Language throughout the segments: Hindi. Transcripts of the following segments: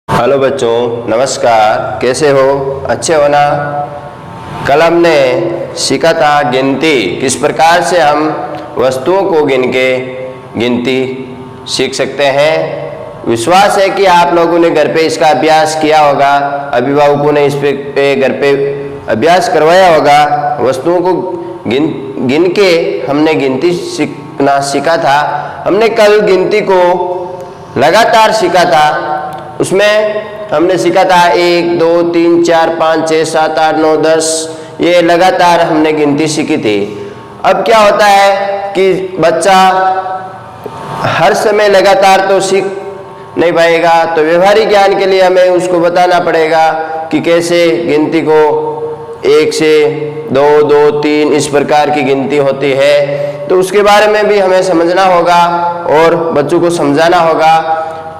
हेलो बच्चों, नमस्कार। कैसे हो? अच्छे हो ना? कल हमने सीखा था गिनती, किस प्रकार से हम वस्तुओं को गिन के गिनती सीख सकते हैं। विश्वास है कि आप लोगों ने घर पे इसका अभ्यास किया होगा, अभिभावकों ने इस पे घर पे अभ्यास करवाया होगा। वस्तुओं को गिन के हमने गिनती सीखा था। हमने कल गिनती को लगातार सीखा था। उसमें हमने सीखा था 1, 2, 3, 4, 5, 6, 7, 8, 9, 10, ये लगातार हमने गिनती सीखी थी। अब क्या होता है कि बच्चा हर समय लगातार तो सीख नहीं पाएगा, तो व्यवहारिक ज्ञान के लिए हमें उसको बताना पड़ेगा कि कैसे गिनती को 1 से 2, 2, 3 इस प्रकार की गिनती होती है। तो उसके बारे में भी हमें समझना होगा और बच्चों को समझाना होगा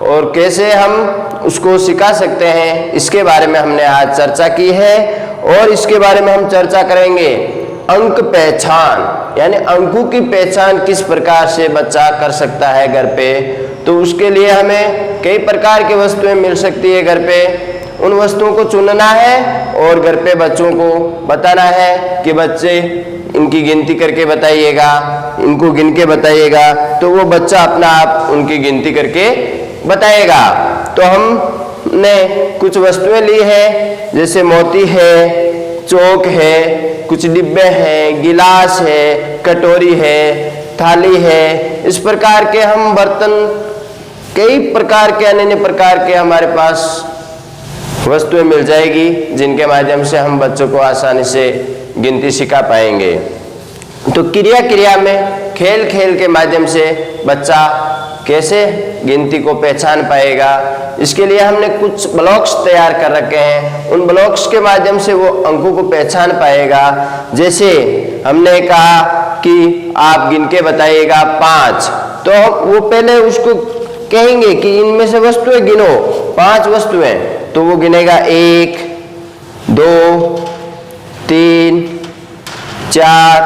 और कैसे हम उसको सिखा सकते हैं, इसके बारे में हमने आज चर्चा की है। और इसके बारे में हम चर्चा करेंगे अंक पहचान, यानी अंकों की पहचान किस प्रकार से बच्चा कर सकता है घर पे। तो उसके लिए हमें कई प्रकार की वस्तुएं मिल सकती है घर पे। उन वस्तुओं को चुनना है और घर पे बच्चों को बताना है कि बच्चे इनकी गिनती करके बताइएगा, इनको गिन के बताइएगा। तो वो बच्चा अपना आप उनकी गिनती करके बताएगा। तो हमने कुछ वस्तुएं ली है, जैसे मोती है, चौक है, कुछ डिब्बे हैं, गिलास है, कटोरी है, थाली है। इस प्रकार के हम बर्तन, कई प्रकार के अन्य प्रकार के हमारे पास वस्तुएं मिल जाएगी, जिनके माध्यम से हम बच्चों को आसानी से गिनती सिखा पाएंगे। तो क्रिया में, खेल के माध्यम से बच्चा कैसे गिनती को पहचान पाएगा, इसके लिए हमने कुछ ब्लॉक्स तैयार कर रखे हैं। उन ब्लॉक्स के माध्यम से वो अंकों को पहचान पाएगा। जैसे हमने कहा कि आप गिन के बताइएगा 5, तो वो पहले उसको कहेंगे कि इनमें से वस्तुएं गिनो, 5 वस्तुएं। तो वो गिनेगा 1, 2, 3, 4,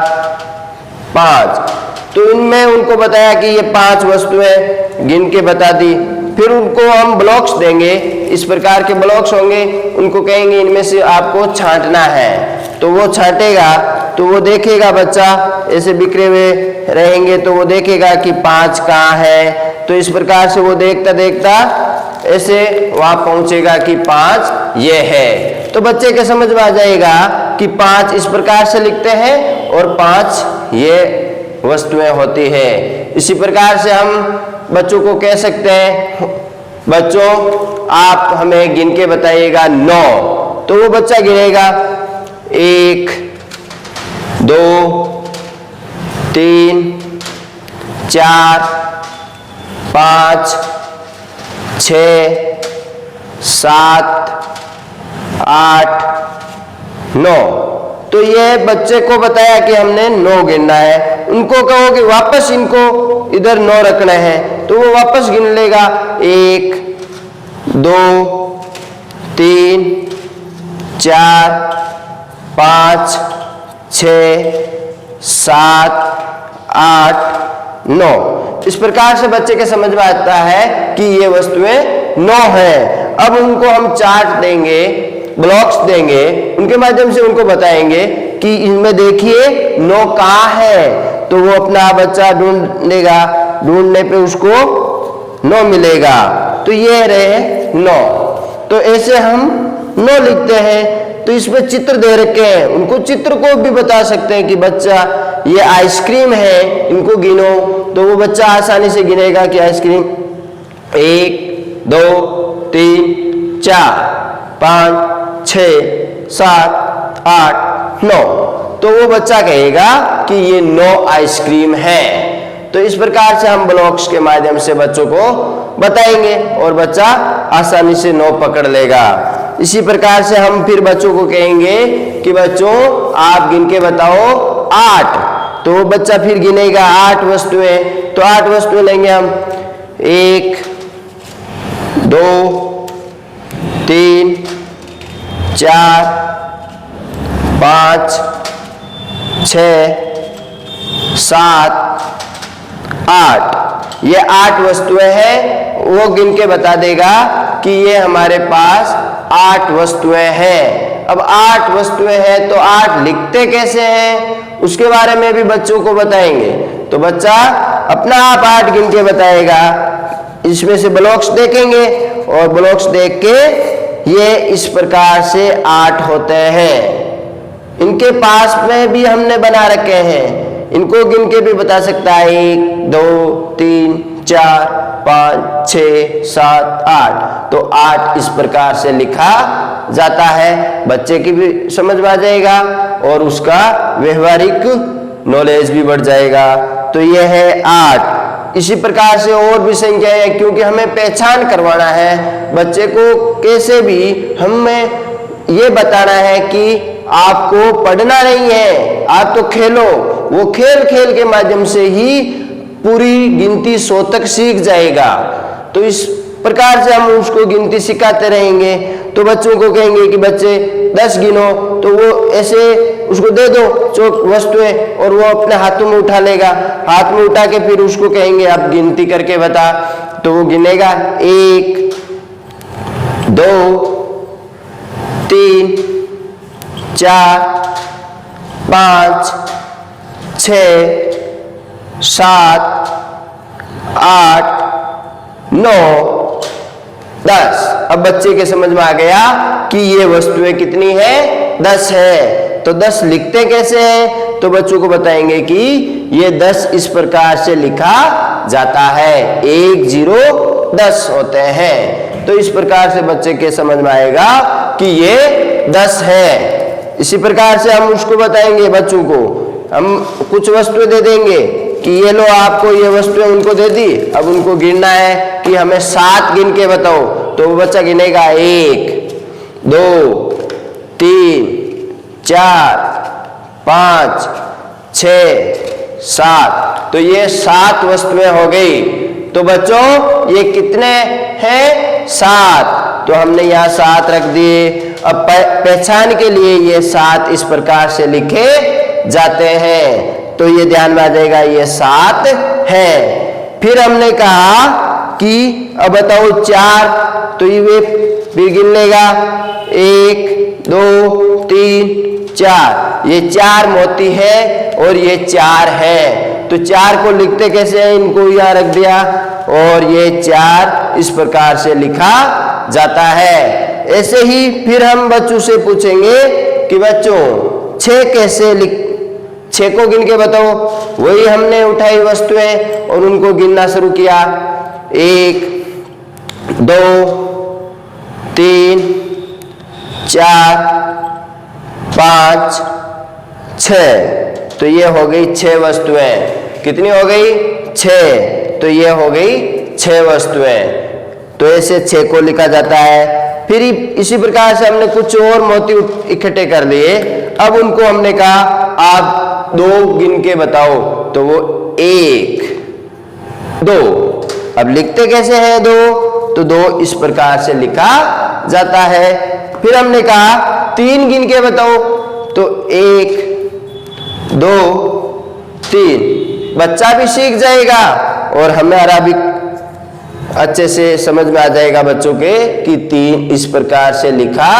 5। तो इनमें उनको बताया कि ये 5 वस्तुएं गिन के बता दी। फिर उनको हम ब्लॉक्स देंगे, इस प्रकार के ब्लॉक्स होंगे। उनको कहेंगे इनमें से आपको छांटना है। तो वो छांटेगा, तो वो देखेगा, बच्चा ऐसे बिखरे हुए रहेंगे तो वो देखेगा कि 5 कहाँ है। तो इस प्रकार से वो देखता ऐसे वहां पहुंचेगा कि 5 ये है। तो बच्चे के समझ में आ जाएगा कि 5 इस प्रकार से लिखते हैं और 5 ये वस्तुएं होती है। इसी प्रकार से हम बच्चों को कह सकते हैं, बच्चों आप हमें गिन के बताइएगा 9। तो वो बच्चा गिनेगा 1, 2, 3, 4, 5, 6, 7, 8, 9। तो ये बच्चे को बताया कि हमने 9 गिनना है। उनको कहो कि वापस इनको इधर 9 रखना है, तो वो वापस गिन लेगा 1, 2, 3, 4, 5, 6, 7, 8, 9। इस प्रकार से बच्चे के समझ में आता है कि ये वस्तुएं 9 हैं। अब उनको हम चार्ट देंगे, ब्लॉक्स देंगे, उनके माध्यम से उनको बताएंगे कि इनमें देखिए 9 कहाँ है। तो वो अपना बच्चा ढूंढेगा, ढूंढने पे उसको 9 मिलेगा। तो ये रहे 9। तो ऐसे हम 9 लिखते हैं। तो इसमें चित्र दे रखे हैं, उनको चित्र को भी बता सकते हैं कि बच्चा ये आइसक्रीम है, इनको गिनो। तो वो बच्चा आसानी से गिनेगा कि आइसक्रीम 1, 2, 3, 4, 5, 6, 7, 8, 9। तो वो बच्चा कहेगा कि ये 9 आइसक्रीम है। तो इस प्रकार से हम ब्लॉक्स के माध्यम से बच्चों को बताएंगे और बच्चा आसानी से 9 पकड़ लेगा। इसी प्रकार से हम फिर बच्चों को कहेंगे कि बच्चों आप गिन के बताओ 8। तो वो बच्चा फिर गिनेगा 8 वस्तुएं। तो 8 वस्तुएं लेंगे हम, 1, 2, 3, 4, 5, 6, 7, 8। ये 8 वस्तुएं हैं। वो गिन के बता देगा कि ये हमारे पास 8 वस्तुएं हैं। अब 8 वस्तुएं हैं तो 8 लिखते कैसे हैं उसके बारे में भी बच्चों को बताएंगे। तो बच्चा अपना आप 8 गिन के बताएगा। इसमें से ब्लॉक्स देखेंगे और ब्लॉक्स देख के ये इस प्रकार से 8 होते हैं। इनके पास में भी हमने बना रखे हैं, इनको गिन के भी बता सकता है 1 2 3 4 5 6 7 8। तो 8 इस प्रकार से लिखा जाता है। बच्चे की भी समझ में आ जाएगा और उसका व्यवहारिक नॉलेज भी बढ़ जाएगा। तो यह है 8। इसी प्रकार से और भी संख्या है, क्योंकि हमें पहचान करवाना है बच्चे को। कैसे भी हमें ये बताना है कि आपको पढ़ना नहीं है, आप तो खेलो। वो खेल खेल के माध्यम से ही पूरी गिनती 100 तक सीख जाएगा। तो इस प्रकार से हम उसको गिनती सिखाते रहेंगे। तो बच्चों को कहेंगे कि बच्चे 10 गिनो, तो वो ऐसे उसको दे दो जो वस्तुएं और वो अपने हाथों में उठा लेगा। हाथ में उठा के फिर उसको कहेंगे आप गिनती करके बता, तो वो गिनेगा 1 2 3 4 5 6 7 8 9 10। अब बच्चे के समझ में आ गया कि ये वस्तुएं कितनी है, 10 है। तो 10 लिखते कैसे हैं, तो बच्चों को बताएंगे कि ये 10 इस प्रकार से लिखा जाता है। 1 0 10 होते हैं। तो इस प्रकार से बच्चे के समझ में आएगा कि ये 10 है। इसी प्रकार से हम उसको बताएंगे, बच्चों को हम कुछ वस्तुएं दे देंगे कि ये लो आपको ये वस्तुएं उनको दे दी। अब उनको गिनना है कि हमें 7 गिन के बताओ। तो वो बच्चा गिनेगा 1 2 3 4 5 6 7। तो ये 7 वस्तुएं हो गई। तो बच्चों ये कितने हैं, 7। तो हमने यहाँ 7 रख दिए। अब पहचान के लिए ये 7 इस प्रकार से लिखे जाते हैं। तो ये ध्यान में आ जाएगा, ये 7 है। फिर हमने कहा कि अब बताओ 4, तो ये फिर गिन लेगा 1 2 3 4। ये 4 मोती है और ये 4 है। तो 4 को लिखते कैसे हैं, इनको यहाँ रख दिया और ये 4 इस प्रकार से लिखा जाता है। ऐसे ही फिर हम बच्चों से पूछेंगे कि बच्चों 6 कैसे 6 को गिन के बताओ। वही हमने उठाई वस्तुएं और उनको गिनना शुरू किया। 1 2 3 4 5 6। तो ये हो गई 6 वस्तुएं। कितनी हो गई, 6। तो ये हो गई 6 वस्तुएं। तो ऐसे 6 को लिखा जाता है। फिर इसी प्रकार से हमने कुछ और मोती इकट्ठे कर लिए। अब उनको हमने कहा आप 2 गिन के बताओ। तो वो 1 2। अब लिखते कैसे हैं 2, तो 2 इस प्रकार से लिखा जाता है। फिर हमने कहा 3 गिन के बताओ। तो 1 2 3। बच्चा भी सीख जाएगा और हमारा भी अच्छे से समझ में आ जाएगा बच्चों के कि 3 इस प्रकार से लिखा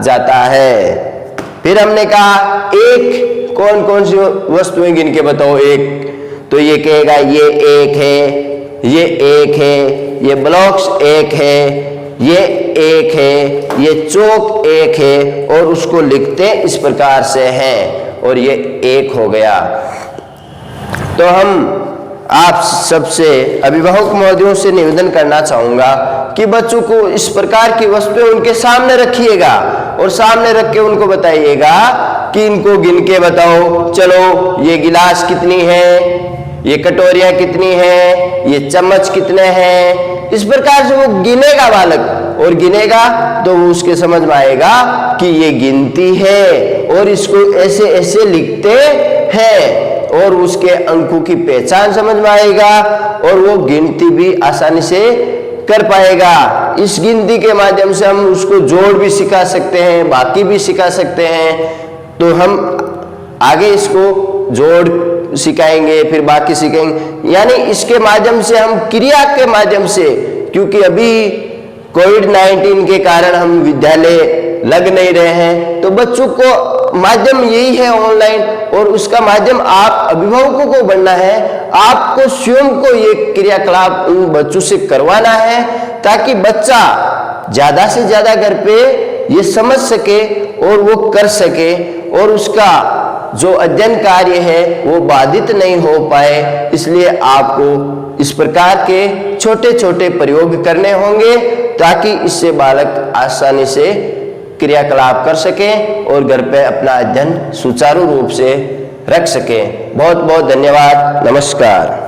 जाता है। फिर हमने कहा 1 कौन कौन सी वस्तुएं गिन के बताओ 1। तो ये कहेगा ये 1 है, ये 1 है, ये ब्लॉक्स 1 है, ये 1 है, ये चौक 1 है और उसको लिखते इस प्रकार से हैं और ये 1 हो गया। तो हम आप सबसे अभिभावक महोदयों से निवेदन करना चाहूंगा कि बच्चों को इस प्रकार की वस्तुएं उनके सामने रखिएगा और सामने रख के उनको बताइएगा कि इनको गिन के बताओ। चलो ये गिलास कितनी है, ये कटोरियां कितनी है, ये चम्मच कितने हैं। इस प्रकार से वो गिनेगा बालक और गिनेगा तो वो उसके समझ में आएगा कि ये गिनती है और इसको ऐसे ऐसे लिखते हैं और उसके अंकों की पहचान समझ में आएगा और वो गिनती भी आसानी से कर पाएगा। इस गिनती के माध्यम से हम उसको जोड़ भी सिखा सकते हैं, बाकी भी सिखा सकते हैं। तो हम आगे इसको जोड़ सिखाएंगे, फिर बाकी सीखेंगे। यानी इसके माध्यम से हम क्रिया के माध्यम से, क्योंकि अभी कोविड-19 के कारण हम विद्यालय लग नहीं रहे हैं, तो बच्चों को माध्यम यही है ऑनलाइन, और उसका माध्यम आप अभिभावकों को बनना है। आपको स्वयं को ये क्रियाकलाप उन बच्चों से करवाना है, ताकि बच्चा ज्यादा से ज्यादा घर पे ये समझ सके और वो कर सके, और उसका जो अध्ययन कार्य है वो बाधित नहीं हो पाए। इसलिए आपको इस प्रकार के छोटे छोटे प्रयोग करने होंगे, ताकि इससे बालक आसानी से क्रियाकलाप कर सके और घर पे अपना अध्ययन सुचारू रूप से रख सके। बहुत बहुत धन्यवाद। नमस्कार।